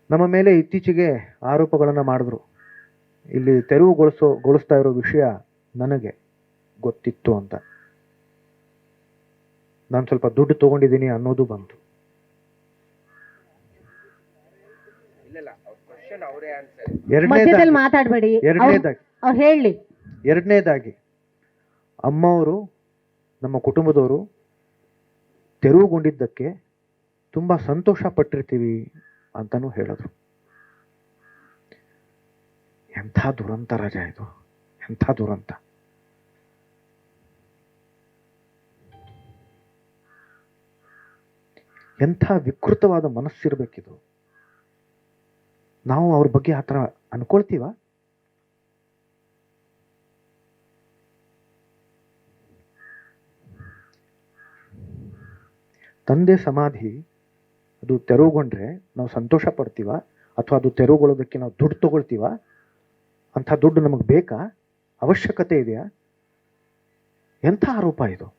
ನಮ್ಮ ಮೇಲೆ ಇತ್ತೀಚೆಗೆ ಆರೋಪಗಳನ್ನು ಮಾಡಿದ್ರು. ಇಲ್ಲಿ ತೆರವುಗೊಳಿಸ್ತಾ ಇರೋ ವಿಷಯ ನನಗೆ ಗೊತ್ತಿತ್ತು ಅಂತ. ನಾನು ಸ್ವಲ್ಪ ದುಡ್ಡು ತಗೊಂಡಿದ್ದೀನಿ ಅನ್ನೋದು ಬಂತು. ಎರಡನೇದಾಗಿ ಅಮ್ಮವರು, ನಮ್ಮ ಕುಟುಂಬದವರು ತೆರವುಗೊಂಡಿದ್ದಕ್ಕೆ ತುಂಬಾ ಸಂತೋಷ ಪಟ್ಟಿರ್ತೀವಿ ಅಂತಾನು ಹೇಳಿದ್ರು. ಎಂಥ ದುರಂತ ರಾಜ ಇದು, ಎಂಥ ದುರಂತ. ಎಂಥ ವಿಕೃತವಾದ ಮನಸ್ಸಿರ್ಬೇಕಿದು. ನಾವು ಅವ್ರ ಬಗ್ಗೆ ಆ ಥರ ಅನ್ಕೊಳ್ತೀವ? ತಂದೆ ಸಮಾಧಿ ಅದು ತೆರವುಗೊಂಡ್ರೆ ನಾವು ಸಂತೋಷ ಪಡ್ತೀವ, ಅಥವಾ ಅದು ತೆರವುಗೊಳ್ಳೋದಕ್ಕೆ ನಾವು ದುಡ್ಡು ತಗೊಳ್ತೀವ? ಅಂಥ ದುಡ್ಡು ನಮಗೆ ಬೇಕಾ? ಅವಶ್ಯಕತೆ ಇದೆಯಾ? ಎಂಥ ಆರೋಪ ಇದು.